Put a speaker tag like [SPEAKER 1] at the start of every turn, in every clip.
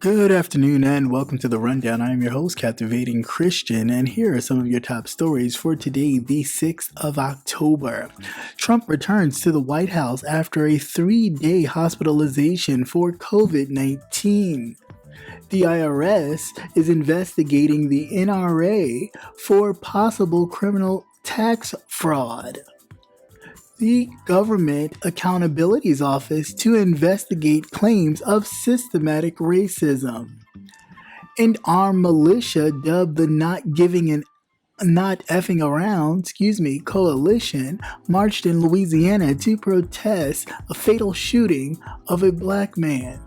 [SPEAKER 1] Good afternoon and welcome to the Rundown. I am your host, Captivating Christian, and here are some of your top stories for today, the 6th of October. Trump returns to the White House after a 3-day hospitalization for COVID-19. The IRS is investigating the NRA for possible criminal tax fraud. The Government Accountability's Office to investigate claims of systematic racism. And armed militia dubbed the Not Effing Around coalition marched in Louisiana to protest a fatal shooting of a black man.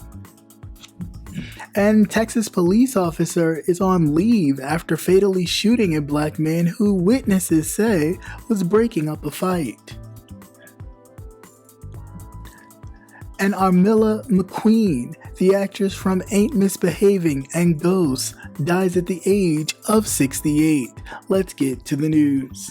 [SPEAKER 1] And Texas police officer is on leave after fatally shooting a black man who witnesses say was breaking up a fight. And Armelia McQueen, the actress from Ain't Misbehavin and Ghosts, dies at the age of 68. Let's get to the news.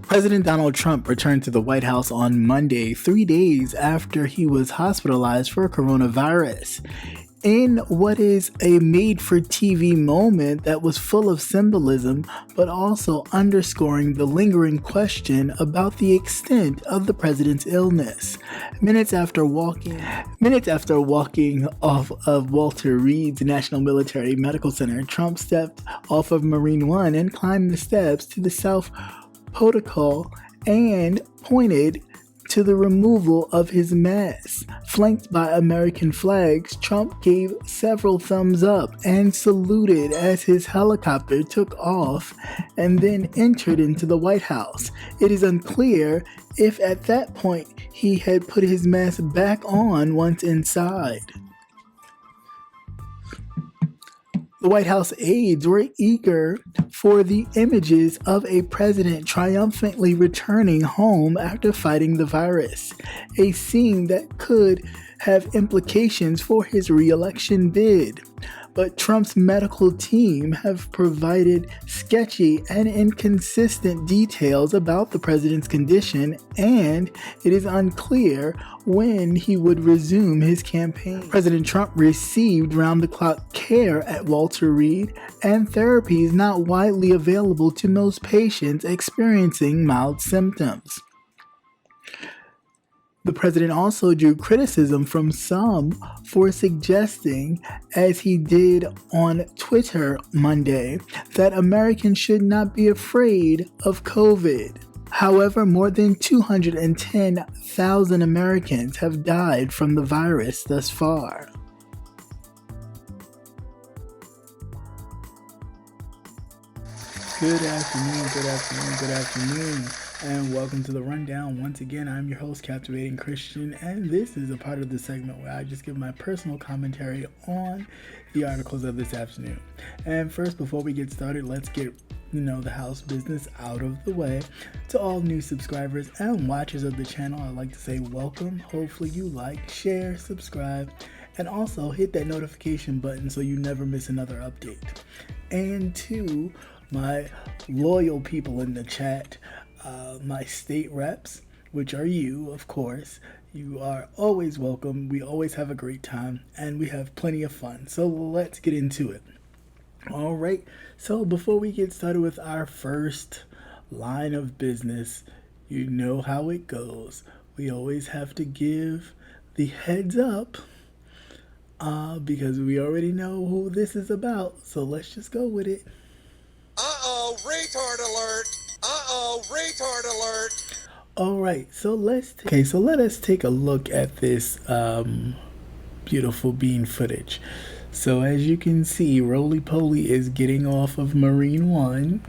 [SPEAKER 1] President Donald Trump returned to the White House on Monday, 3 days after he was hospitalized for coronavirus. In what is a made-for-TV moment that was full of symbolism, but also underscoring the lingering question about the extent of the president's illness. Minutes after walking off of Walter Reed's National Military Medical Center, Trump stepped off of Marine One and climbed the steps to the South Protocol and pointed to the removal of his mask. Flanked by American flags, Trump gave several thumbs up and saluted as his helicopter took off and then entered into the White House. It is unclear if at that point he had put his mask back on once inside. The White House aides were eager for the images of a president triumphantly returning home after fighting the virus, a scene that could have implications for his re-election bid. But Trump's medical team have provided sketchy and inconsistent details about the president's condition, and it is unclear when he would resume his campaign. President Trump received round-the-clock care at Walter Reed, and therapy is not widely available to most patients experiencing mild symptoms. The president also drew criticism from some for suggesting, as he did on Twitter Monday, that Americans should not be afraid of COVID. However, more than 210,000 Americans have died from the virus thus far. Good afternoon, and welcome to the Rundown. Once again, I'm your host, Captivating Christian, and this is a part of the segment where I just give my personal commentary on the articles of this afternoon. And first, before we get started, let's get the house business out of the way. To all new subscribers and watchers of the channel, I'd like to say welcome. Hopefully you like, share, subscribe, and also hit that notification button so you never miss another update. And to my loyal people in the chat, my state reps, which are you, of course, you are always welcome. We always have a great time and we have plenty of fun. So let's get into it. All right. So before we get started with our first line of business, you know how it goes. We always have to give the heads up because we already know who this is about. So let's just go with it.
[SPEAKER 2] Retard alert. Retard alert.
[SPEAKER 1] All right, so let us take a look at this beautiful bean footage. So as you can see, Roly Poly is getting off of Marine One.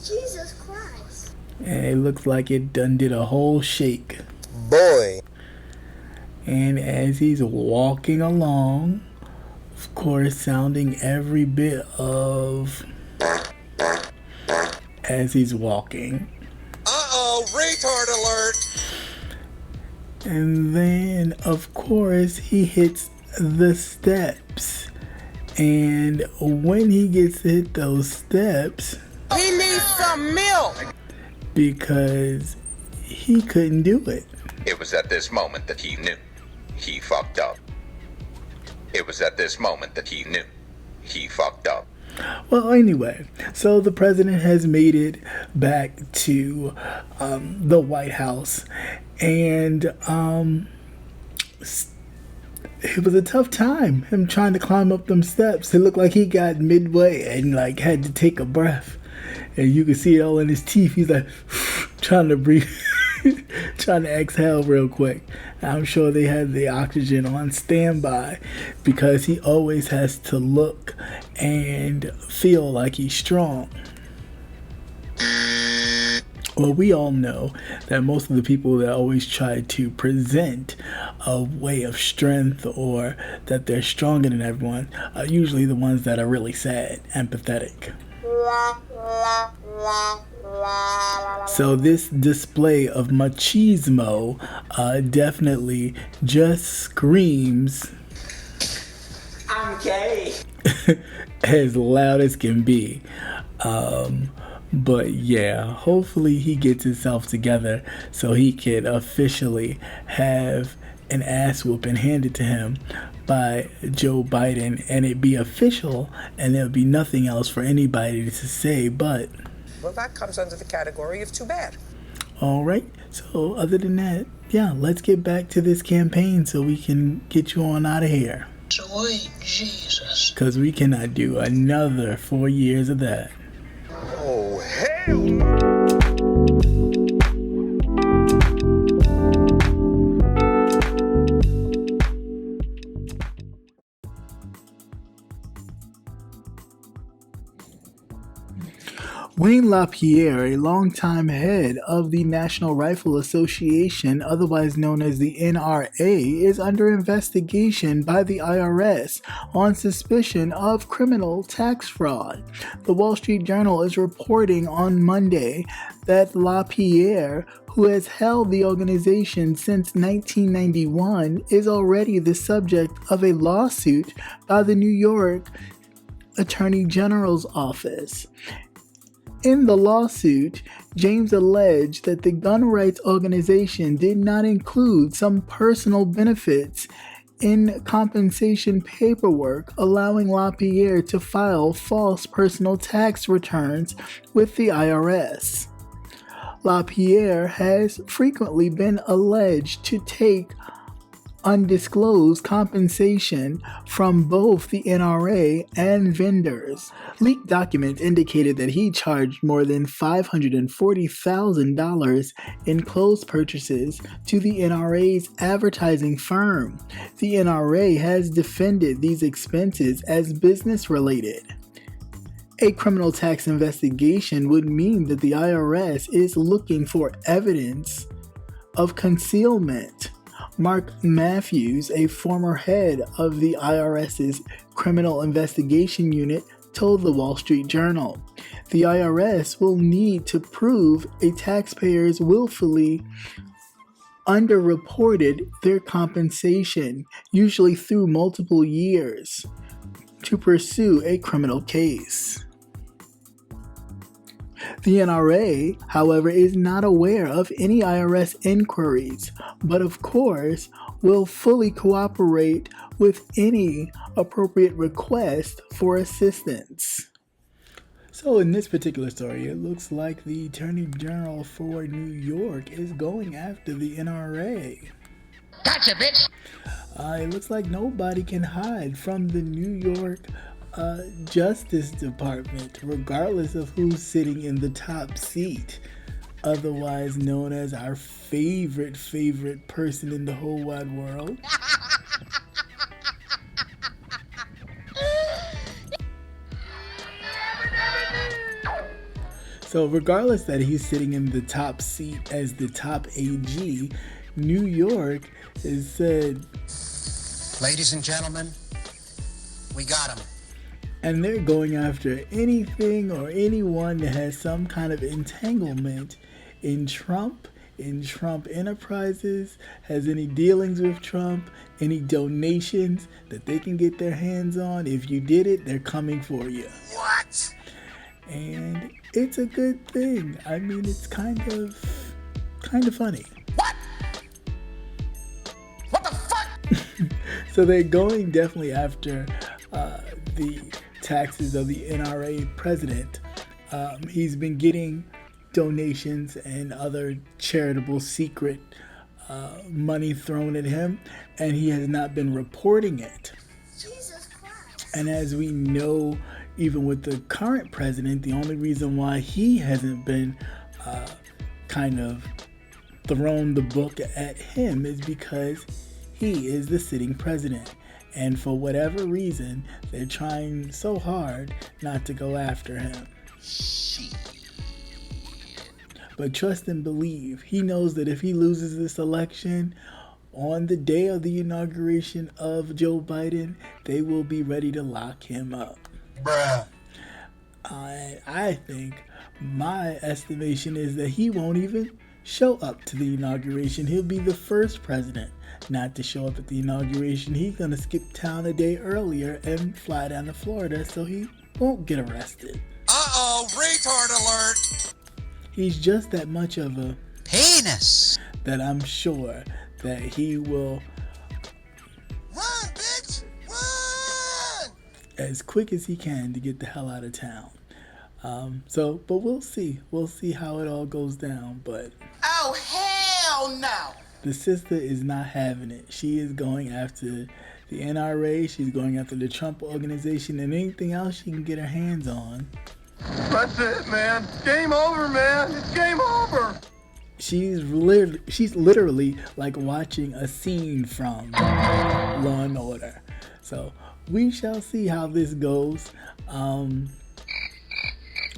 [SPEAKER 3] Jesus Christ.
[SPEAKER 1] And it looks like it done did a whole shake.
[SPEAKER 2] Boy.
[SPEAKER 1] And as he's walking along, of course, sounding every bit of as he's walking.
[SPEAKER 2] Retard alert.
[SPEAKER 1] And then, of course, he hits the steps. And when he gets to hit those steps,
[SPEAKER 2] He needs some milk.
[SPEAKER 1] because he couldn't do it.
[SPEAKER 4] It was at this moment that he knew he fucked up. It was at this moment that he knew he fucked up.
[SPEAKER 1] Well, anyway, so the president has made it back to the White House, and it was a tough time, him trying to climb up them steps. It looked like he got midway and like had to take a breath, and you could see it all in his teeth. He's like trying to breathe, trying to exhale real quick. I'm sure they had the oxygen on standby because he always has to look and feel like he's strong. Well, we all know that most of the people that always try to present a way of strength or that they're stronger than everyone are usually the ones that are really sad and pathetic. So this display of machismo definitely just screams,
[SPEAKER 5] I'm gay.
[SPEAKER 1] as loud as can be. But yeah, hopefully he gets himself together so he can officially have an ass whooping handed to him by Joe Biden and it be official and there'll be nothing else for anybody to say but,
[SPEAKER 5] Well, that comes under the category of too bad.
[SPEAKER 1] alright, so other than that, yeah, let's get back to this campaign so we can get you on out of here.
[SPEAKER 6] Sweet Jesus.
[SPEAKER 1] Because we cannot do another 4 years of that.
[SPEAKER 2] Oh, hell.
[SPEAKER 1] Wayne LaPierre, a longtime head of the National Rifle Association, otherwise known as the NRA, is under investigation by the IRS on suspicion of criminal tax fraud. The Wall Street Journal is reporting on Monday that LaPierre, who has held the organization since 1991, is already the subject of a lawsuit by the New York Attorney General's office. In the lawsuit, James alleged that the gun rights organization did not include some personal benefits in compensation paperwork, allowing LaPierre to file false personal tax returns with the IRS. LaPierre has frequently been alleged to take undisclosed compensation from both the NRA and vendors. Leaked documents indicated that he charged more than $540,000 in clothes purchases to the NRA's advertising firm. The NRA has defended these expenses as business related. A criminal tax investigation would mean that the IRS is looking for evidence of concealment. Mark Matthews, a former head of the IRS's Criminal Investigation Unit, told the Wall Street Journal, "The IRS will need to prove a taxpayer's willfully underreported their compensation, usually through multiple years, to pursue a criminal case." The NRA, however, is not aware of any IRS inquiries, but of course will fully cooperate with any appropriate request for assistance. So in this particular story, it looks like the Attorney General for New York is going after the NRA.
[SPEAKER 6] Gotcha, bitch.
[SPEAKER 1] It looks like nobody can hide from the New York Justice Department, regardless of who's sitting in the top seat, otherwise known as our favorite person in the whole wide world. So regardless that he's sitting in the top seat as the top AG, New York has said,
[SPEAKER 6] Ladies and gentlemen, we got him.
[SPEAKER 1] and they're going after anything or anyone that has some kind of entanglement in Trump Enterprises, has any dealings with Trump, any donations that they can get their hands on. If you did it, they're coming for you.
[SPEAKER 2] What?
[SPEAKER 1] and it's a good thing. I mean, it's kind of funny.
[SPEAKER 2] What the fuck?
[SPEAKER 1] So they're going definitely after the taxes of the NRA president. He's been getting donations and other charitable secret money thrown at him, and he has not been reporting it.
[SPEAKER 3] Jesus Christ.
[SPEAKER 1] And as we know, even with the current president, the only reason why he hasn't been kind of thrown the book at him is because he is the sitting president. And for whatever reason, they're trying so hard not to go after him. But trust and believe, he knows that if he loses this election on the day of the inauguration of Joe Biden, they will be ready to lock him up.
[SPEAKER 2] Bruh.
[SPEAKER 1] I think my estimation is that he won't even show up to the inauguration. He'll be the first president not to show up at the inauguration. He's gonna skip town a day earlier and fly down to Florida so he won't get arrested.
[SPEAKER 2] Uh-oh, retard alert.
[SPEAKER 1] He's just that much of a
[SPEAKER 6] Penis.
[SPEAKER 1] that I'm sure that he will,
[SPEAKER 2] Run, bitch! Run!
[SPEAKER 1] as quick as he can, to get the hell out of town. But we'll see. We'll see how it all goes down. But
[SPEAKER 2] Oh, hell no!
[SPEAKER 1] the sister is not having it. She is going after the NRA. She's going after the Trump organization and anything else she can get her hands on.
[SPEAKER 2] That's it, man. Game over, man. It's game over.
[SPEAKER 1] She's literally like watching a scene from Law and Order. So we shall see how this goes.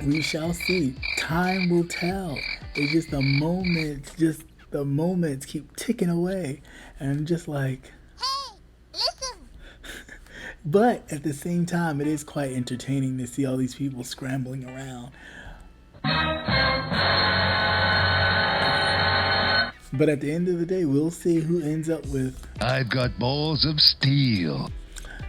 [SPEAKER 1] We shall see. Time will tell. It's just the moments keep ticking away, and I'm just like,
[SPEAKER 3] Hey, listen.
[SPEAKER 1] but at the same time, it is quite entertaining to see all these people scrambling around. But at the end of the day, we'll see who ends up with.
[SPEAKER 7] I've got balls of steel.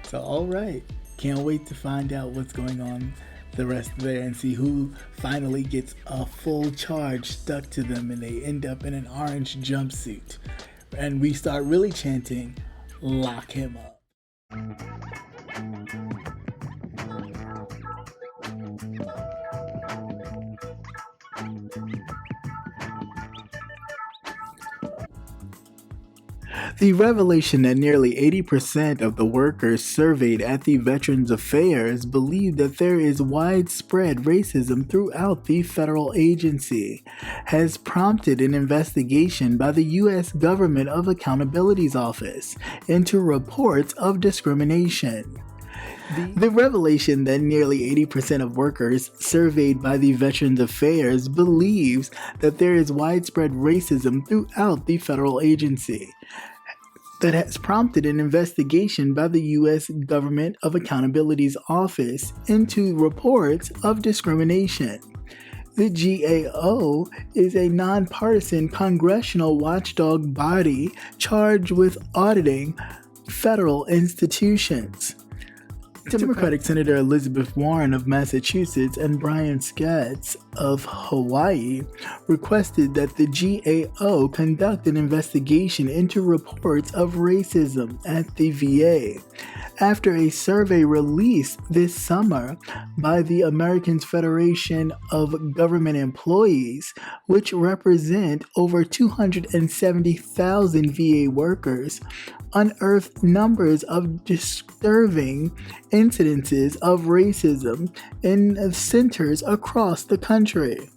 [SPEAKER 1] So, all right. Can't wait to find out what's going on the rest there and see who finally gets a full charge stuck to them and they end up in an orange jumpsuit. And we start really chanting, "Lock him up." The revelation that nearly 80% of the workers surveyed at the Veterans Affairs believe that there is widespread racism throughout the federal agency has prompted an investigation by the U.S. Government of Accountability's Office into reports of discrimination. The revelation that nearly 80% of workers surveyed by the Veterans Affairs believes that there is widespread racism throughout the federal agency that has prompted an investigation by the U.S. Government of Accountability's Office into reports of discrimination. The GAO is a nonpartisan congressional watchdog body charged with auditing federal institutions. Democratic Senator Elizabeth Warren of Massachusetts and Brian Schatz of Hawaii requested that the GAO conduct an investigation into reports of racism at the VA after a survey released this summer by the American Federation of Government Employees, which represent over 270,000 VA workers, unearthed numbers of disturbing incidences of racism in centers across the country.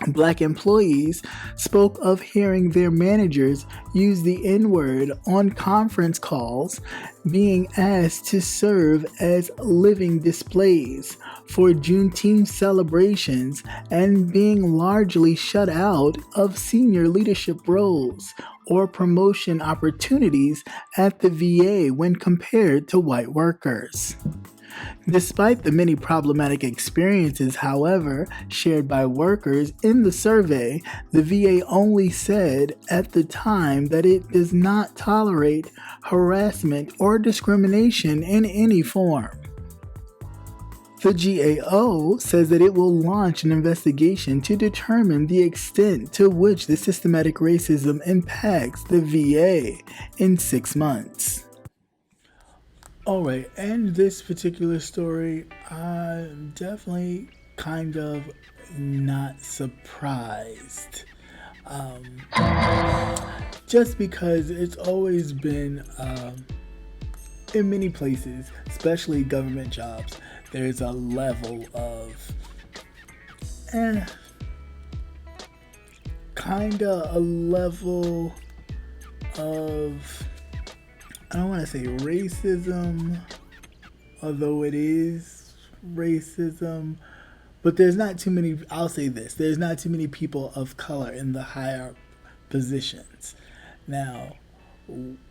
[SPEAKER 1] Black employees spoke of hearing their managers use the N-word on conference calls, being asked to serve as living displays for Juneteenth celebrations, and being largely shut out of senior leadership roles or promotion opportunities at the VA when compared to white workers. Despite the many problematic experiences, however, shared by workers in the survey, the VA only said at the time that it does not tolerate harassment or discrimination in any form. The GAO says that it will launch an investigation to determine the extent to which the systematic racism impacts the VA in 6 months. Alright, and this particular story, I'm definitely kind of not surprised. Just because it's always been, in many places, especially government jobs, there's a level of, kinda a level of, I don't want to say racism, although it is racism, but there's not too many, I'll say this, there's not too many people of color in the higher positions. Now,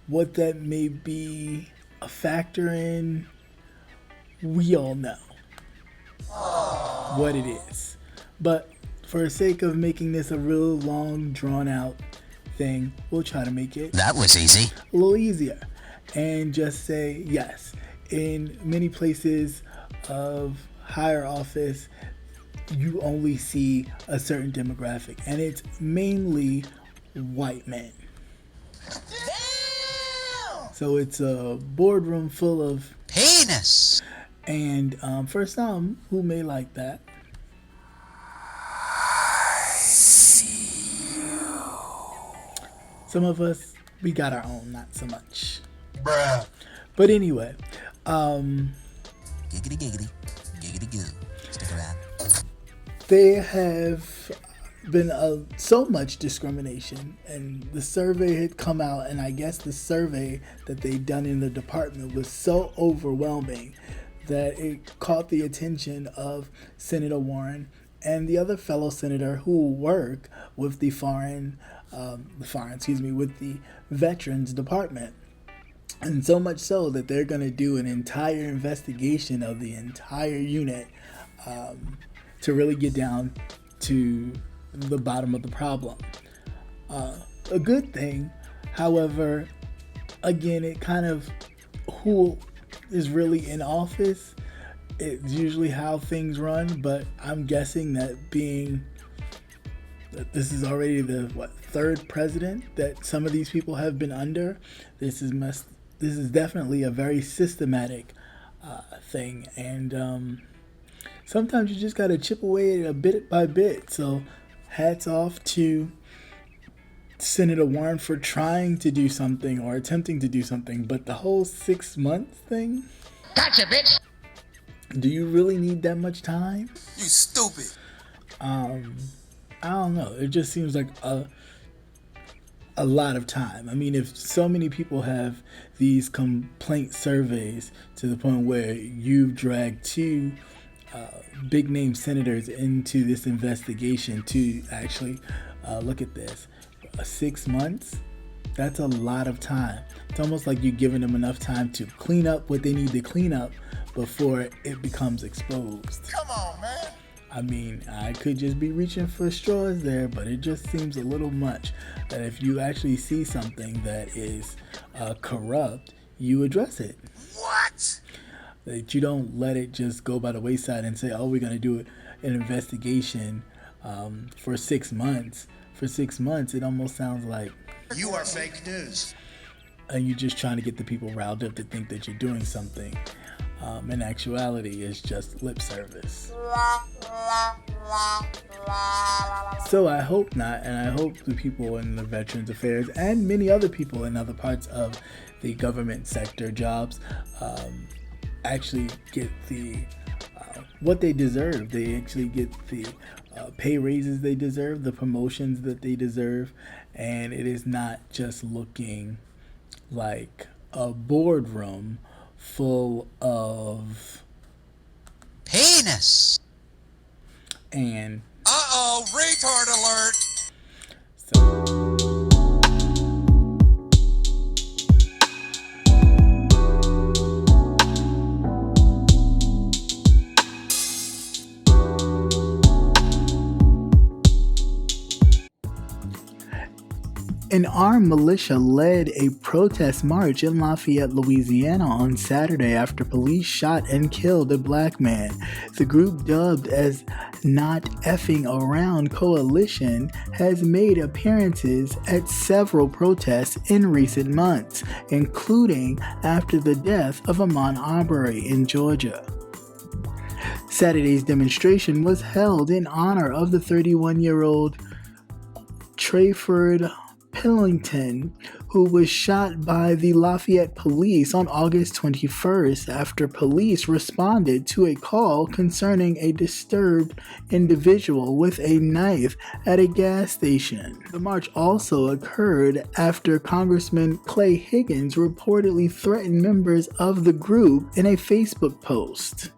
[SPEAKER 1] what that may be a factor in, we all know what it is. But for the sake of making this a real long, drawn out thing, we'll try to make it
[SPEAKER 6] That was easy.
[SPEAKER 1] a little easier. And just say, yes, in many places of higher office, you only see a certain demographic, and it's mainly white men. Damn! So it's a boardroom full of
[SPEAKER 6] Penis.
[SPEAKER 1] and for some who may like that, some of us, we got our own, not so much.
[SPEAKER 2] Bruh.
[SPEAKER 1] But anyway,
[SPEAKER 6] Giggity giggity. Giggity goo. Stick around.
[SPEAKER 1] there have been so much discrimination, and the survey had come out, and I guess the survey that they'd done in the department was so overwhelming that it caught the attention of Senator Warren and the other fellow senator who work with the with the Veterans Department. And so much so that they're going to do an entire investigation of the entire unit to really get down to the bottom of the problem. A good thing, however, again, it kind of, who is really in office, it's usually how things run, but I'm guessing that this is already the third president that some of these people have been under. This is definitely a very systematic thing, and sometimes you just gotta chip away at it a bit by bit. So hats off to Senator Warren for trying to do something or attempting to do something, but the whole 6 months thing,
[SPEAKER 6] Gotcha, bitch.
[SPEAKER 1] do you really need that much time?
[SPEAKER 2] You stupid.
[SPEAKER 1] I don't know. It just seems like a lot of time. I mean, if so many people have these complaint surveys to the point where you've dragged two big name senators into this investigation to actually look at this, 6 months, that's a lot of time. It's almost like you're giving them enough time to clean up what they need to clean up before it becomes exposed.
[SPEAKER 2] Come on, man.
[SPEAKER 1] I mean, I could just be reaching for straws there, but it just seems a little much that if you actually see something that is corrupt, you address it.
[SPEAKER 2] What?
[SPEAKER 1] That you don't let it just go by the wayside and say, oh, we're going to do an investigation for 6 months. For 6 months, it almost sounds like
[SPEAKER 2] You are fake news.
[SPEAKER 1] you're just trying to get the people riled up to think that you're doing something. In actuality, it's just lip service. So I hope not, and I hope the people in the Veterans Affairs and many other people in other parts of the government sector jobs actually get the what they deserve. They actually get the pay raises they deserve, the promotions that they deserve, and it is not just looking like a boardroom full of
[SPEAKER 6] Penis.
[SPEAKER 1] and
[SPEAKER 2] Uh-oh, retard alert.
[SPEAKER 1] so An armed militia led a protest march in Lafayette, Louisiana on Saturday after police shot and killed a black man. The group, dubbed as Not Effing Around Coalition, has made appearances at several protests in recent months, including after the death of Ahmaud Arbery in Georgia. Saturday's demonstration was held in honor of the 31-year-old Trayford Pillington, who was shot by the Lafayette police on August 21st after police responded to a call concerning a disturbed individual with a knife at a gas station. The march also occurred after Congressman Clay Higgins reportedly threatened members of the group in a Facebook post.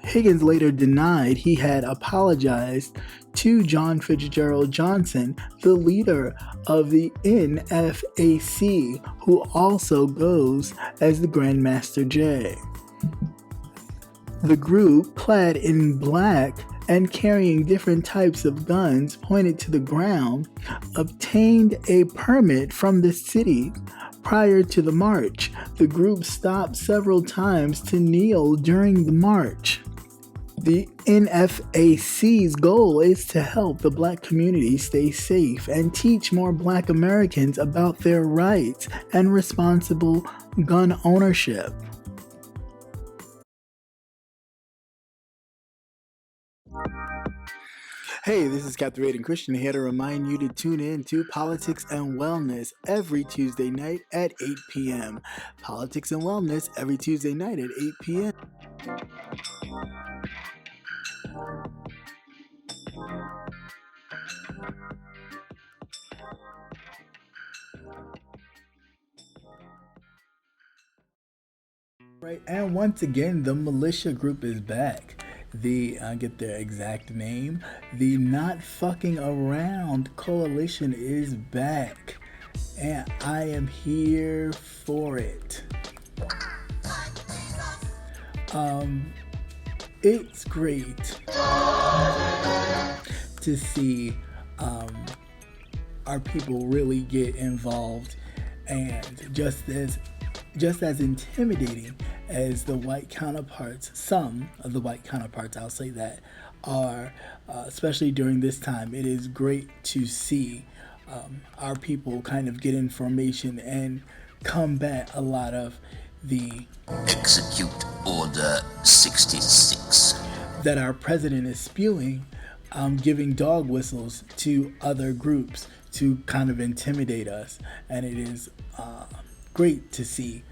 [SPEAKER 1] Higgins later denied he had apologized to John Fitzgerald Johnson, the leader of the NFAC, who also goes as the Grandmaster J. The group, clad in black and carrying different types of guns pointed to the ground, obtained a permit from the city prior to the march. The group stopped several times to kneel during the march. The NFAC's goal is to help the black community stay safe and teach more black Americans about their rights and responsible gun ownership. Hey, this is Captivating Christian here to remind you to tune in to Politics and Wellness every Tuesday night at 8 p.m. Politics and Wellness every Tuesday night at 8 p.m. Right, and once again, the militia group is back. I get their exact name. The Not Fucking Around Coalition is back, and I am here for it. It's great to see our people really get involved, and just as intimidating as the white counterparts, some of the white counterparts, I'll say that, are, especially during this time, it is great to see our people kind of get information and combat a lot of the
[SPEAKER 8] Execute Order 66
[SPEAKER 1] that our president is spewing, giving dog whistles to other groups to kind of intimidate us. And it is great to see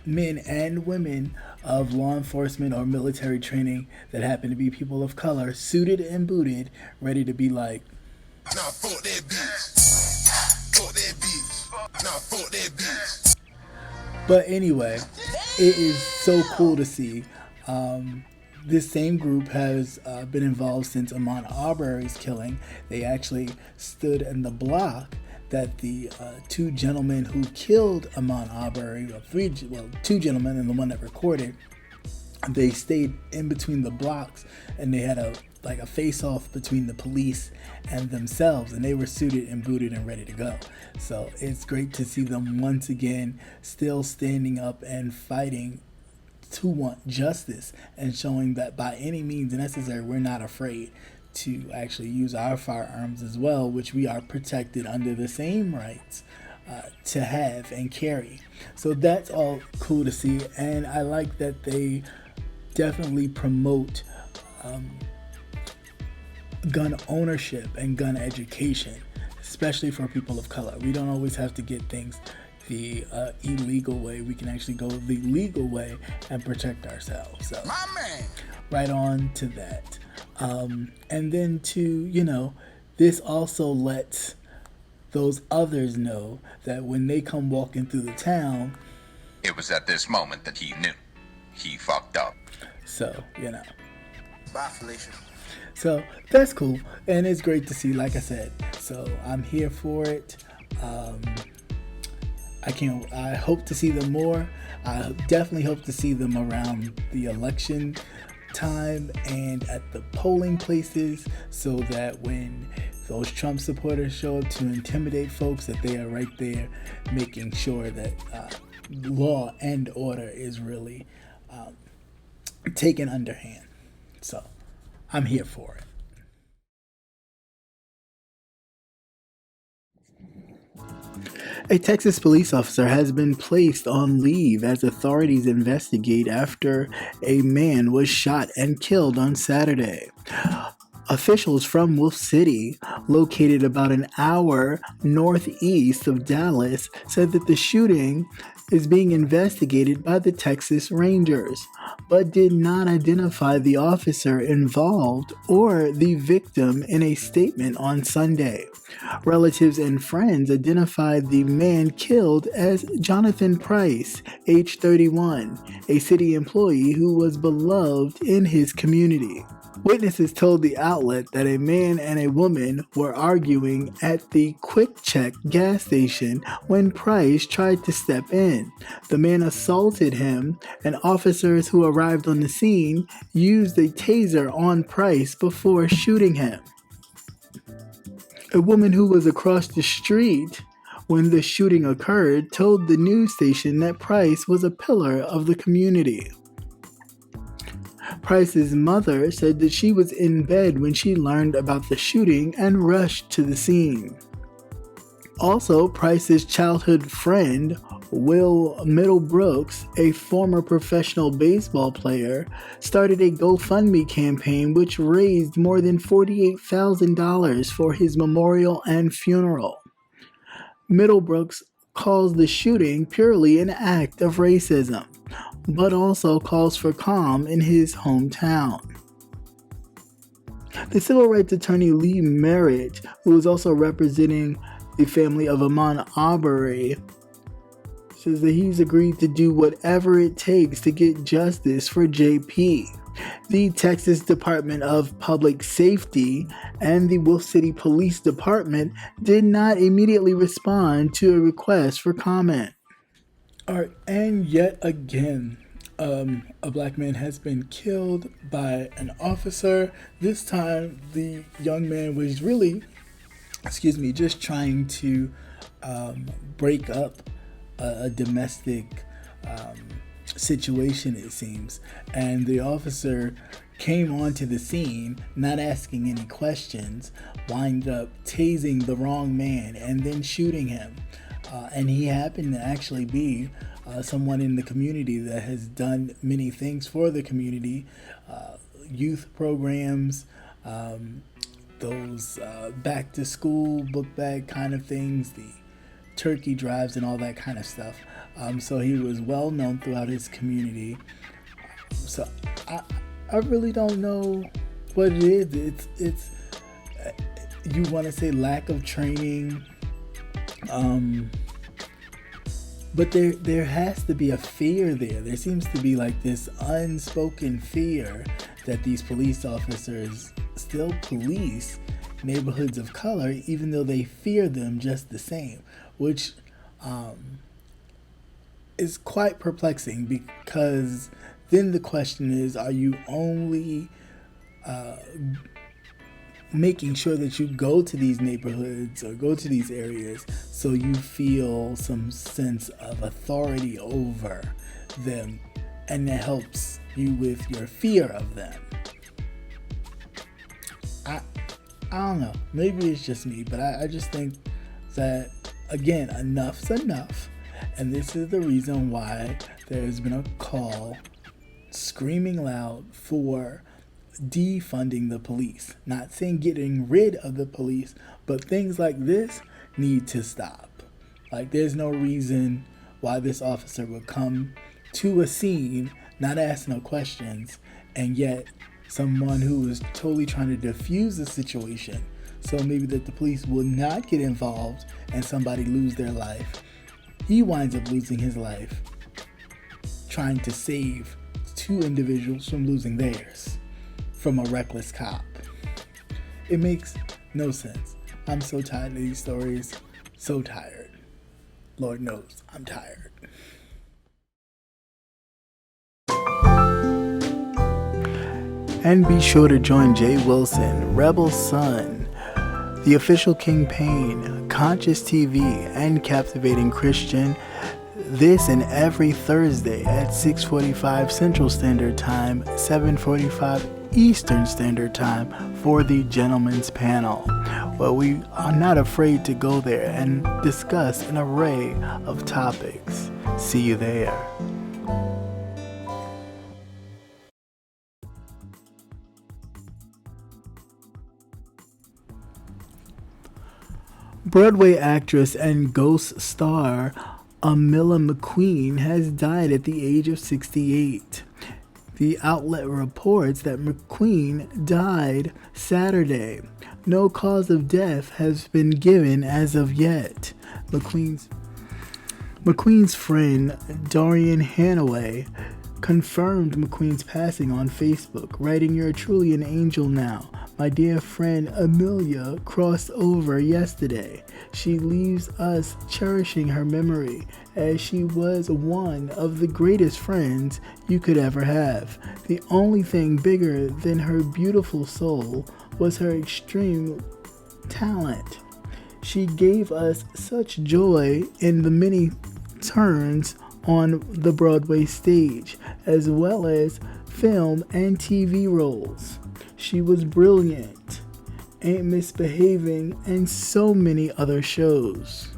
[SPEAKER 1] men and women of law enforcement or military training that happen to be people of color, suited and booted, ready to be like,
[SPEAKER 2] Nah, fuck that bitch. Fuck that bitch. Nah, fuck that bitch.
[SPEAKER 1] But anyway, it is so cool to see. This same group has been involved since Ahmaud Arbery's killing. They actually stood in the block that the two gentlemen who killed Ahmaud Arbery, two gentlemen and the one that recorded, they stayed in between the blocks, and they had a face-off between the police and themselves, and they were suited and booted and ready to go. So it's great to see them once again still standing up and fighting to want justice, and showing that by any means necessary, we're not afraid to actually use our firearms as well, which we are protected under the same rights to have and carry. So that's all cool to see, and I like that they definitely promote gun ownership and gun education, especially for people of color. We don't always have to get things the illegal way. We can actually go the legal way and protect ourselves. So right on to that. And then this also lets those others know that when they come walking through the town,
[SPEAKER 4] It was at this moment that he knew. He fucked up.
[SPEAKER 1] So,
[SPEAKER 5] Bye, Felicia.
[SPEAKER 1] So that's cool, and it's great to see, like I said. So I'm here for it. I hope to see them more. I definitely hope to see them around the election time and at the polling places, so that when those Trump supporters show up to intimidate folks, that they are right there making sure that law and order is really taken underhand. So I'm here for it. A Texas police officer has been placed on leave as authorities investigate after a man was shot and killed on Saturday. Officials from Wolf City, located about an hour northeast of Dallas, said that the shooting is being investigated by the Texas Rangers, but did not identify the officer involved or the victim in a statement on Sunday. Relatives and friends identified the man killed as Jonathan Price, age 31, a city employee who was beloved in his community. Witnesses told the outlet that a man and a woman were arguing at the Quick Check gas station when Price tried to step in. The man assaulted him, and officers who arrived on the scene used a taser on Price before shooting him. A woman who was across the street when the shooting occurred told the news station that Price was a pillar of the community. Price's mother said that she was in bed when she learned about the shooting and rushed to the scene. Also, Price's childhood friend, Will Middlebrooks, a former professional baseball player, started a GoFundMe campaign which raised more than $48,000 for his memorial and funeral. Middlebrooks calls the shooting purely an act of racism, but also calls for calm in his hometown. The civil rights attorney Lee Merritt, who is also representing the family of Ahmaud Arbery, says that he's agreed to do whatever it takes to get justice for JP. The Texas Department of Public Safety and the Wolf City Police Department did not immediately respond to a request for comment. All right, and yet again, a black man has been killed by an officer. This time, the young man was really, just trying to break up a domestic situation, it seems. And the officer came onto the scene, not asking any questions, wind up tasing the wrong man and then shooting him. And he happened to actually be someone in the community that has done many things for the community, youth programs, those back to school book bag kind of things, the turkey drives and all that kind of stuff. So he was well known throughout his community. So I really don't know what it is. It's you want to say lack of training, but there has to be a fear there. There seems to be like this unspoken fear that these police officers still police neighborhoods of color, even though they fear them just the same, which is quite perplexing, because then the question is, are you only making sure that you go to these neighborhoods or go to these areas so you feel some sense of authority over them, and that helps you with your fear of them? I don't know. Maybe it's just me, but I just think that, again, enough's enough. And this is the reason why there's been a call screaming loud for defunding the police. Not saying getting rid of the police, but things like this need to stop. Like, there's no reason why this officer would come to a scene, not ask no questions, and yet someone who is totally trying to defuse the situation, so maybe that the police will not get involved and somebody lose their life, he winds up losing his life trying to save two individuals from losing theirs from a reckless cop. It makes no sense. I'm so tired of these stories. So tired. Lord knows I'm tired. And be sure to join Jay Wilson, Rebel Son, The Official Kingpin, Conscious TV, and Captivating Christian. This and every Thursday at 6:45 Central Standard Time, 7:45 Eastern Standard Time for the Gentleman's Panel, where we are not afraid to go there and discuss an array of topics. See you there. Broadway actress and Ghost star Armelia McQueen has died at the age of 68. The outlet reports that McQueen died Saturday. No cause of death has been given as of yet. McQueen's friend Dorian Hanaway confirmed McQueen's passing on Facebook, writing, "You're truly an angel now. My dear friend Armelia crossed over yesterday. She leaves us cherishing her memory, as she was one of the greatest friends you could ever have. The only thing bigger than her beautiful soul was her extreme talent. She gave us such joy in the many turns on the Broadway stage, as well as film and TV roles. She was brilliant, Ain't Misbehavin, and so many other shows."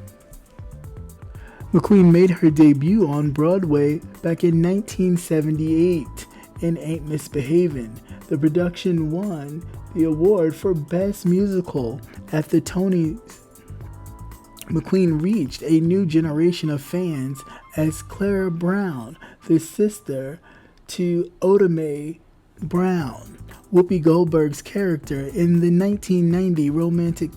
[SPEAKER 1] McQueen made her debut on Broadway back in 1978 in Ain't Misbehavin. The production won the award for Best Musical at the Tonys. McQueen reached a new generation of fans as Clara Brown, the sister to Oda Mae Brown, Whoopi Goldberg's character in the 1990 romantic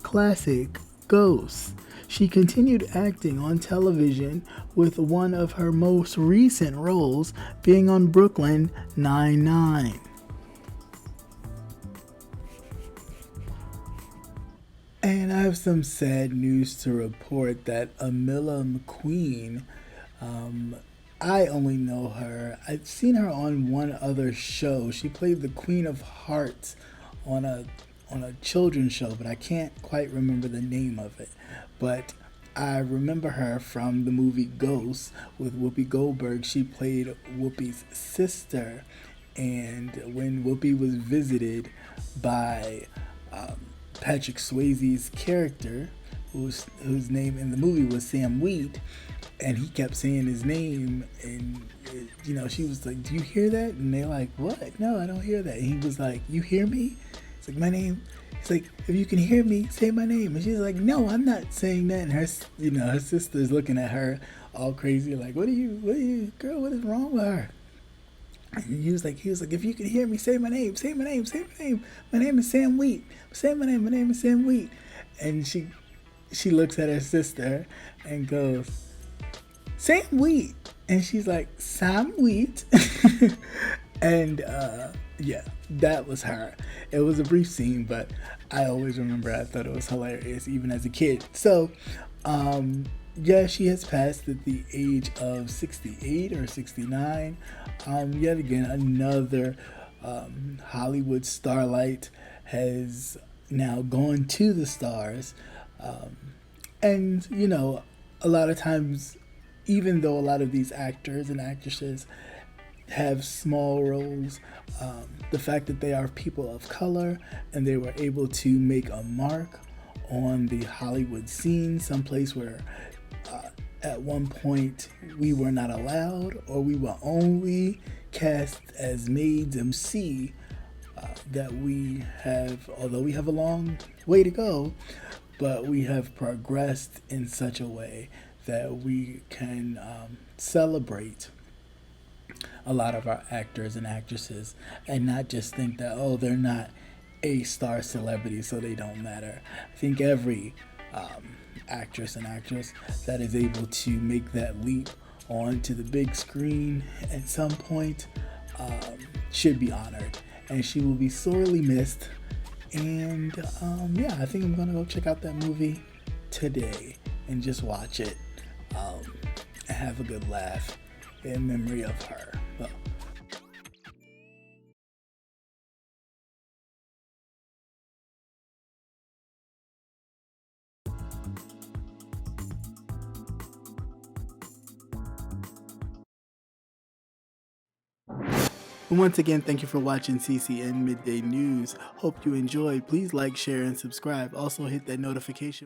[SPEAKER 1] classic Ghosts. She continued acting on television, with one of her most recent roles being on Brooklyn Nine-Nine. And I have some sad news to report that Armelia McQueen, I only know her. I've seen her on one other show. She played the Queen of Hearts on a children's show, but I can't quite remember the name of it. But I remember her from the movie Ghosts with Whoopi Goldberg. She played Whoopi's sister, and when Whoopi was visited by Patrick Swayze's character, whose name in the movie was Sam Wheat, and he kept saying his name, and she was like, "Do you hear that?" And they're like, "What? No, I don't hear that." And he was like, "You hear me?" It's like, "My name." He's like, "If you can hear me, say my name." And she's like, "No, I'm not saying that." And her sister's looking at her all crazy, like, what are you, girl, what is wrong with her? And he was like, "If you can hear me, say my name, say my name, say my name. My name is Sam Wheat. Say my name is Sam Wheat." And she looks at her sister and goes, "Sam Wheat." And she's like, "Sam Wheat." And yeah, that was her. It was a brief scene, but I always remember, I thought it was hilarious, even as a kid. So, yeah, she has passed at the age of 68 or 69. Yet again, another Hollywood starlight has now gone to the stars. And, a lot of times, even though a lot of these actors and actresses have small roles, the fact that they are people of color and they were able to make a mark on the Hollywood scene, someplace where at one point we were not allowed, or we were only cast as maids MC, that we have, although we have a long way to go, but we have progressed in such a way that we can celebrate a lot of our actors and actresses, and not just think that, oh, they're not A-star celebrities, so they don't matter. I think every actress and actress that is able to make that leap onto the big screen at some point should be honored, and she will be sorely missed. And yeah, I think I'm gonna go check out that movie today and just watch it and have a good laugh in memory of her. Well, And once again, thank you for watching CCN Midday News. Hope you enjoyed. Please like, share, and subscribe. Also hit that notification